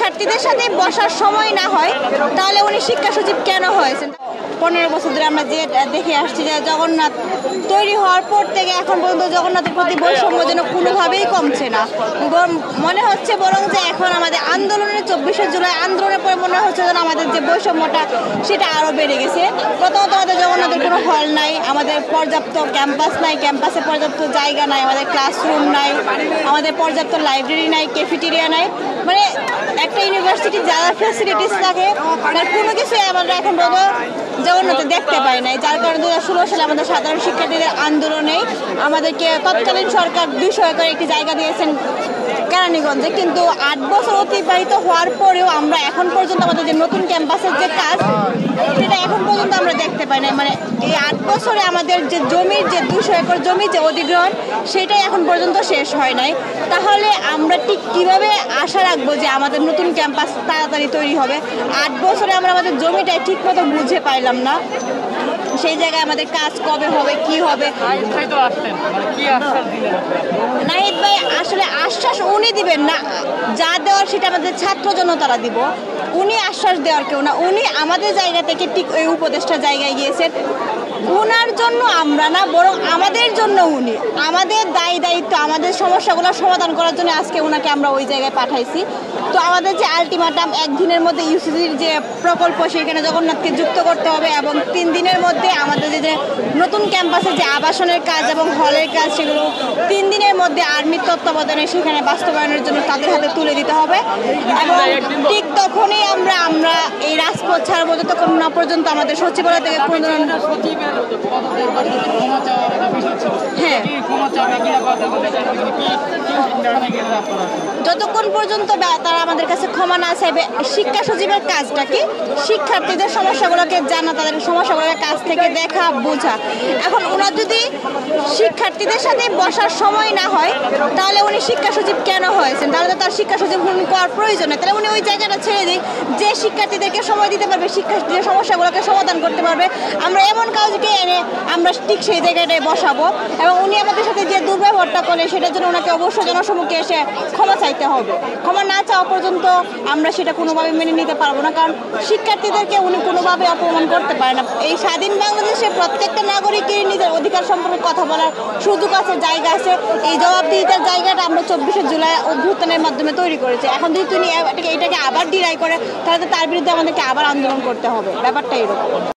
শিক্ষার্থীদের সাথে বসার সময় না হয় তাহলে উনি শিক্ষা সচিব কেন হয়েছেন? 15 বছর ধরে আমরা যে দেখে আসছি যে জগন্নাথ তৈরি হওয়ার পর থেকে এখন পর্যন্ত জগন্নাথের প্রতি বৈষম্য যেন কোনোভাবেই কমছে না। মনে হচ্ছে বরং যে এখন আমাদের আন্দোলনের 24শে জুলাই আন্দোলনের পরে মনে হচ্ছে যেন আমাদের যে বৈষম্যটা সেটা আরও বেড়ে গেছে। প্রথমত আমাদের জগন্নাথের কোনো হল নাই, আমাদের পর্যাপ্ত ক্যাম্পাস নাই, ক্যাম্পাসে পর্যাপ্ত জায়গা নাই, আমাদের ক্লাসরুম নাই, আমাদের পর্যাপ্ত লাইব্রেরি নাই, ক্যাফেটেরিয়া নাই। মানে একটা ইউনিভার্সিটির যারা ফ্যাসিলিটিস থাকে তার কোনো কিছুই আমরা এখন পর্যন্ত জগন্নাথে দেখতে পাই নাই। যার কারণে 2016 সালে আমাদের সাধারণ শিক্ষার্থীদের আন্দোলনে আমাদেরকে তৎকালীন সরকার 200 একর একটি জায়গা দিয়েছেন কেরানীগঞ্জে, কিন্তু 8 বছর অতিবাহিত হওয়ার পরেও আমরা এখন পর্যন্ত আমাদের যে নতুন ক্যাম্পাসের যে কাজ সেটা এখন পর্যন্ত আমরা দেখতে পাই না। মানে এই 8 বছরে আমাদের যে জমির যে 200 একর জমি যে অধিগ্রহণ সেটাই এখন পর্যন্ত শেষ হয় নাই। তাহলে আমরা ঠিক কীভাবে আশা রাখবো যে আমাদের নতুন ক্যাম্পাস তাড়াতাড়ি তৈরি হবে? 8 বছরে আমরা আমাদের জমিটাই ঠিক মতো বুঝে পাইলাম না, সেই জায়গায় আমাদের কাজ কবে হবে, কি হবে? নাহিদ ভাই আসলে আশ্বাস উনি দিবেন না, যা দেওয়ার সেটা আমাদের ছাত্র জনতারা দিব। উনি আশ্বাস দেওয়ার কেউ না, উনি আমাদের জায়গা থেকে ঠিক ওই উপদেষ্টা জায়গায় গিয়েছেন। ওনার জন্য আমরা না, বরং আমাদের জন্য উনি, আমাদের দায়িত্ব, আমাদের সমস্যাগুলো সমাধান করার জন্য আজকে ওনাকে আমরা ওই জায়গায় পাঠাইছি। তো আমাদের যে আলটিমেটাম 1 দিনের মধ্যে ইউসিসির যে প্রকল্প সেখানে জগন্নাথকে যুক্ত করতে হবে এবং 3 দিনের মধ্যে আমাদের যে নতুন ক্যাম্পাসে যে আবাসনের কাজ এবং হলের কাজ সেগুলো 3 দিনের মধ্যে আর্মির তত্ত্বাবধানে সেখানে বাস্তবায়নের জন্য তাদের হাতে তুলে দিতে হবে। এবং ঠিক তখনই আমরা এই রাজপথ ছাড়বো যতক্ষণ না পর্যন্ত আমাদের সচিবালয় থেকে যতক্ষণ পর্যন্ত তারা আমাদের কাছে ক্ষমা না চাইবে। শিক্ষা সচিবের কাজটা কি? শিক্ষার্থীদের সমস্যাগুলোকে জানা, তাদের সমস্যাগুলোকে কাছ থেকে দেখা, বোঝা। এখন ওনার যদি শিক্ষার্থীদের সাথে বসার সময় না হয় তাহলে উনি শিক্ষা সচিব কেন হয়েছেন? তাহলে তো তার শিক্ষা সচিব করার প্রয়োজন নেই। তাহলে উনি ওই জায়গাটা ছেড়ে দিই, যে শিক্ষার্থীদেরকে সময় দিতে পারবে, শিক্ষার্থীদের সমস্যাগুলোকে সমাধান করতে পারবে, আমরা এমন কাউকে এনে আমরা ঠিক সেই জায়গাটায় বসাবো। এবং উনি আমাদের সাথে যে দুর্ব্যবহারটা করলে সেটার জন্য ওনাকে অবশ্যই জনসম্মুখে এসে ক্ষমা চাইতে হবে। ক্ষমা না চাওয়া পর্যন্ত আমরা সেটা কোনোভাবে মেনে নিতে পারবো না, কারণ শিক্ষার্থীদেরকে উনি কোনোভাবে অপমান করতে পারে না। এই স্বাধীন বাংলাদেশে প্রত্যেকটা নাগরিকের নিজের অধিকার সম্পর্কে কথা বলার সুযোগ আছে, জায়গা আছে। এই জবাবদিহিতার জায়গাটা আমরা 24শে জুলাই অভ্যুত্থানের মাধ্যমে তৈরি করেছি। এখন যদি তিনি এটাকে আবার ডিনাই করে তাহলে তো তার বিরুদ্ধে আমাদেরকে আবার আন্দোলন করতে হবে। ব্যাপারটা এরকম।